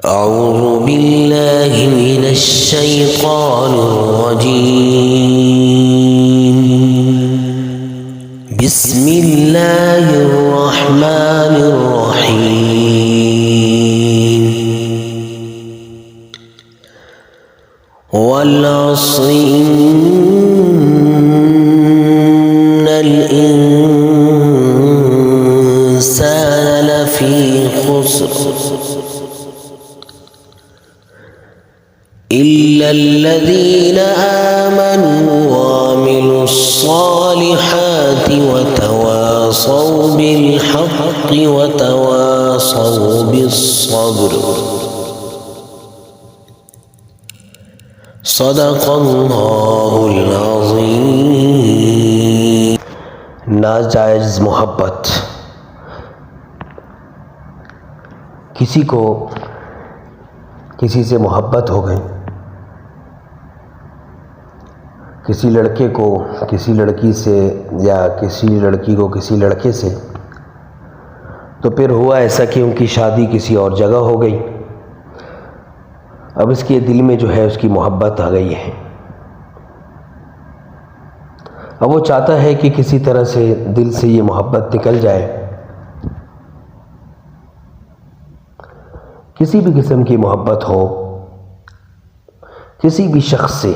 أعوذ بالله من الشيطان الرجيم. بسم الله الرحمن الرحيم. والعصر إن الإنسان لفي خسر إلا الذين آمنوا وعملوا الصالحات وتواصوا بالحق وتواصوا بالصبر. صدق اللہ العظیم. ناجائز محبت. کسی کو کسی سے محبت ہو گئی، کسی لڑکے کو کسی لڑکی سے یا کسی لڑکی کو کسی لڑکے سے، تو پھر ہوا ایسا کہ ان کی شادی کسی اور جگہ ہو گئی. اب اس کے دل میں جو ہے اس کی محبت آ گئی ہے. اب وہ چاہتا ہے کہ کسی طرح سے دل سے یہ محبت نکل جائے. کسی بھی قسم کی محبت ہو کسی بھی شخص سے،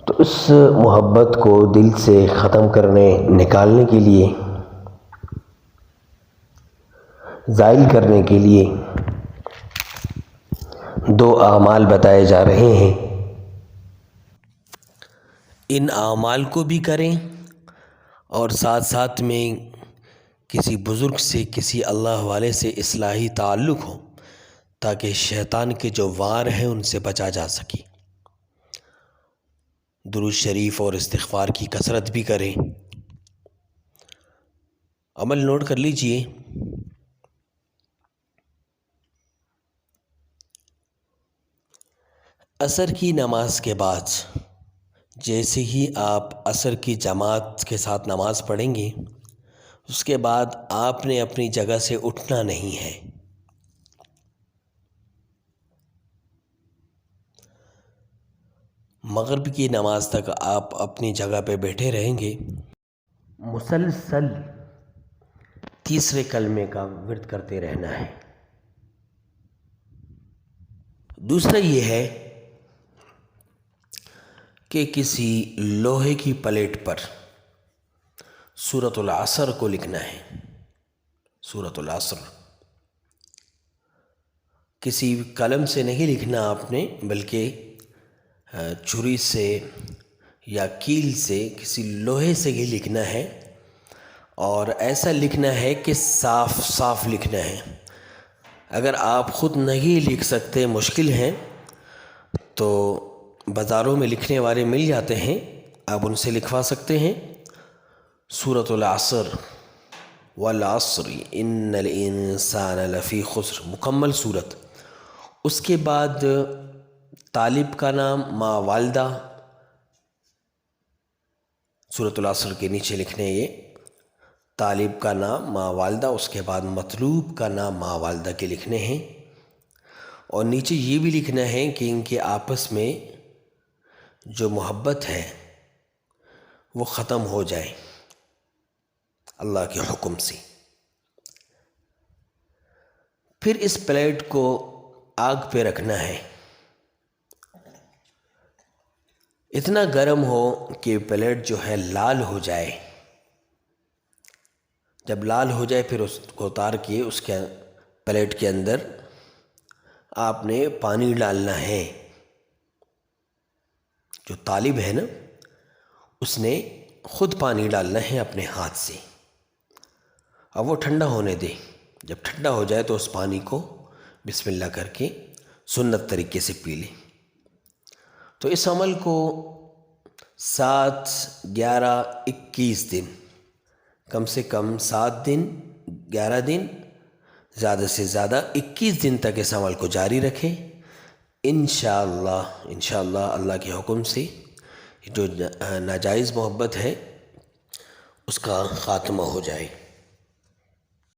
تو اس محبت کو دل سے ختم کرنے نکالنے کے لیے، زائل کرنے کے لیے دو اعمال بتائے جا رہے ہیں. ان اعمال کو بھی کریں اور ساتھ ساتھ میں کسی بزرگ سے، کسی اللہ والے سے اصلاحی تعلق ہو، تاکہ شیطان کے جو وار ہیں ان سے بچا جا سکے. درود شریف اور استغفار کی کثرت بھی کریں. عمل نوٹ کر لیجئے. عصر کی نماز کے بعد جیسے ہی آپ عصر کی جماعت کے ساتھ نماز پڑھیں گے، اس کے بعد آپ نے اپنی جگہ سے اٹھنا نہیں ہے. مغرب کی نماز تک آپ اپنی جگہ پہ بیٹھے رہیں گے. مسلسل تیسرے کلمے کا ورد کرتے رہنا ہے. دوسرا یہ ہے کہ کسی لوہے کی پلیٹ پر سورۃ العصر کو لکھنا ہے. سورۃ العصر کسی قلم سے نہیں لکھنا آپ نے، بلکہ چھری سے یا کیل سے، کسی لوہے سے ہی لکھنا ہے. اور ایسا لکھنا ہے کہ صاف صاف لکھنا ہے. اگر آپ خود نہیں لکھ سکتے، مشکل ہے، تو بازاروں میں لکھنے والے مل جاتے ہیں، آپ ان سے لکھوا سکتے ہیں. سورۃ العصر والعصر ان الانسان لفی خسر، مکمل صورت. اس کے بعد طالب کا نام، ماں والدہ، سورۃ العصر کے نیچے لکھنے یہ طالب کا نام، ماں والدہ. اس کے بعد مطلوب کا نام ماں والدہ کے لکھنے ہیں. اور نیچے یہ بھی لکھنا ہے کہ ان کے آپس میں جو محبت ہے وہ ختم ہو جائے اللہ کے حکم سے. پھر اس پلیٹ کو آگ پہ رکھنا ہے. اتنا گرم ہو کہ پلیٹ جو ہے لال ہو جائے. جب لال ہو جائے پھر اس کو اتار کے اس کے پلیٹ کے اندر آپ نے پانی ڈالنا ہے. جو طالب ہے نا، اس نے خود پانی ڈالنا ہے اپنے ہاتھ سے. اب وہ ٹھنڈا ہونے دے. جب ٹھنڈا ہو جائے تو اس پانی کو بسم اللہ کر کے سنت طریقے سے پی لے. تو اس عمل کو 7، 11، 21 دن، کم سے کم 7 دن، 11 دن، زیادہ سے زیادہ 21 دن تک اس عمل کو جاری رکھیں. انشاءاللہ اللہ کے حکم سے جو ناجائز محبت ہے اس کا خاتمہ ہو جائے.